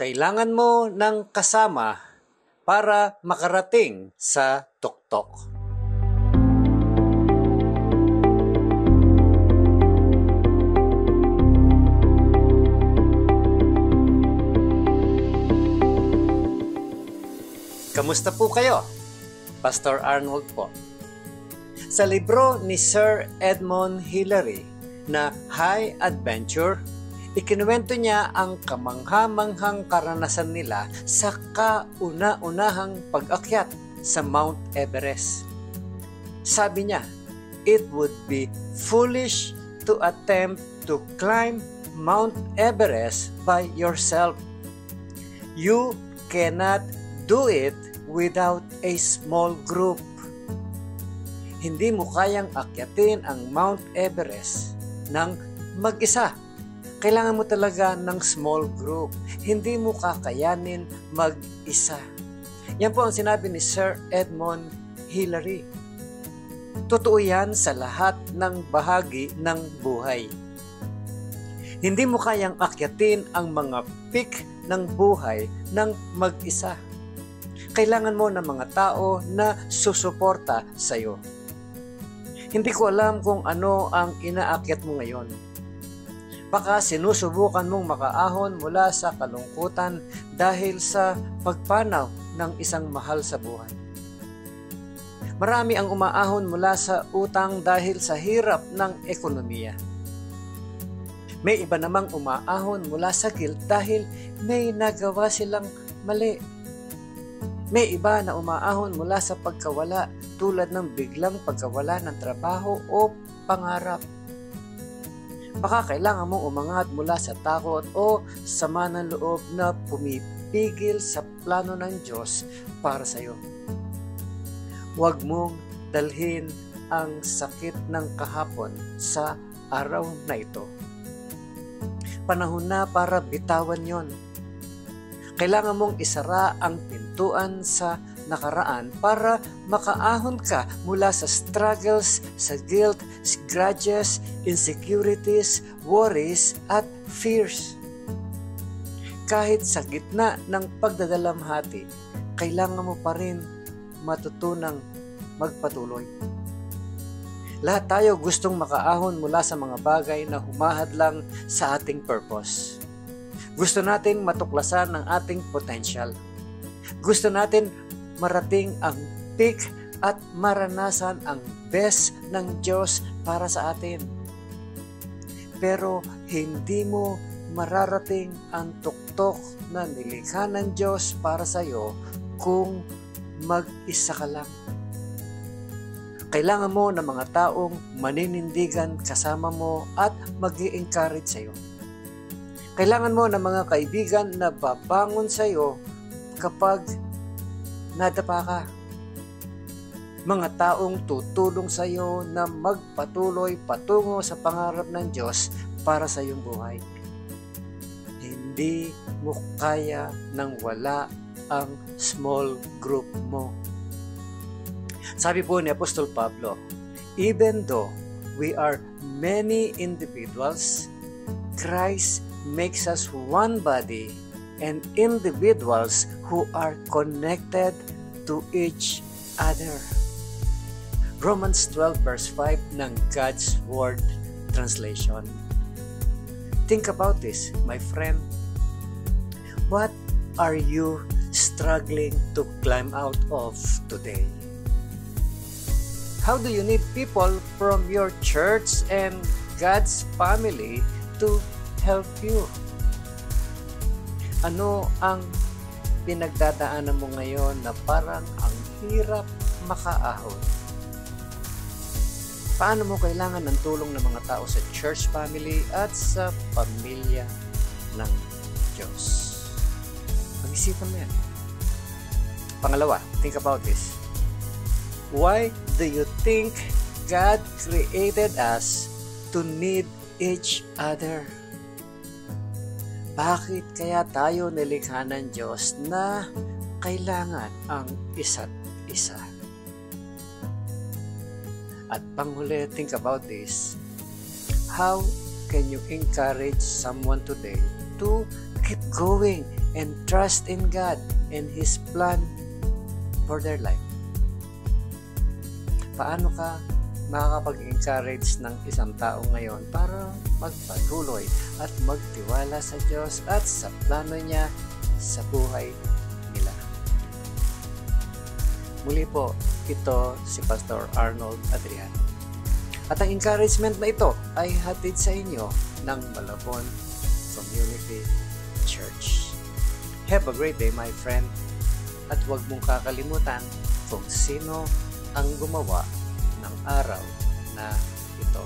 Kailangan mo ng kasama para makarating sa tuktok. Kamusta po kayo? Pastor Arnold po. Sa libro ni Sir Edmund Hillary na High Adventure, ikinuwento niya ang kamangha-manghang karanasan nila sa kauna-unahang pag-akyat sa Mount Everest. Sabi niya, it would be foolish to attempt to climb Mount Everest by yourself. You cannot do it without a small group. Hindi mo kayang akyatin ang Mount Everest ng mag-isa. Kailangan mo talaga ng small group. Hindi mo kakayanin mag-isa. Yan po ang sinabi ni Sir Edmund Hillary. Totoo yan sa lahat ng bahagi ng buhay. Hindi mo kayang akyatin ang mga peak ng buhay ng mag-isa. Kailangan mo ng mga tao na susuporta sa iyo. Hindi ko alam kung ano ang inaakyat mo ngayon. Baka sinusubukan mong makaahon mula sa kalungkutan dahil sa pagpanaw ng isang mahal sa buhay. Marami ang umaahon mula sa utang dahil sa hirap ng ekonomiya. May iba namang umaahon mula sa guilt dahil may nagawa silang mali. May iba na umaahon mula sa pagkawala tulad ng biglang pagkawala ng trabaho o pangarap. Baka kailangan mong umangat mula sa takot o sama ng loob na pumipigil sa plano ng Diyos para sa iyo. Huwag mong dalhin ang sakit ng kahapon sa araw na ito. Panahon na para bitawan yon. Kailangan mong isara ang pintuan sa nakaraan para makaahon ka mula sa struggles, sa guilt, grudges, insecurities, worries, at fears. Kahit sa gitna ng pagdadalamhati, kailangan mo pa rin matutunang magpatuloy. Lahat tayo gustong makaahon mula sa mga bagay na humahadlang sa ating purpose. Gusto natin matuklasan ang ating potential. Gusto natin marating ang peak at maranasan ang best ng Diyos para sa atin. Pero hindi mo mararating ang tuktok na nilikha ng Diyos para sa iyo kung mag-isa ka lang. Kailangan mo ng mga taong maninindigan kasama mo at mag-i-encourage sa iyo. Kailangan mo ng mga kaibigan na babangon sa iyo kapag nadapa ka. Mga taong tutulong sa iyo na magpatuloy patungo sa pangarap ng Diyos para sa iyong buhay. Hindi mo kaya nang wala ang small group mo. Sabi po ni Apostol Pablo, even though we are many individuals, Christ makes us one body and individuals who are connected to each other. Romans 12 verse 5 ng God's Word Translation. Think about this, my friend. What are you struggling to climb out of today? How do you need people from your church and God's family to help you? Ano ang pinagdadaanan mo ngayon na parang ang hirap makaahon? Paano mo kailangan ng tulong ng mga tao sa church family at sa pamilya ng Diyos? Pag-isipan mo yan. Pangalawa, think about this. Why do you think God created us to need each other? Bakit kaya tayo nilikha ng Diyos na kailangan ang isa't isa? At panghuli, think about this. How can you encourage someone today to keep going and trust in God and His plan for their life. Paano ka makakapag-encourage ng isang tao ngayon para magpatuloy at magtiwala sa Diyos at sa plano niya sa buhay nila? Muli po, ito si Pastor Arnold Adriano. At ang encouragement na ito ay hatid sa inyo ng Malabon Community Church. Have a great day, my friend. At huwag mong kakalimutan kung sino ang gumawa ng araw na ito.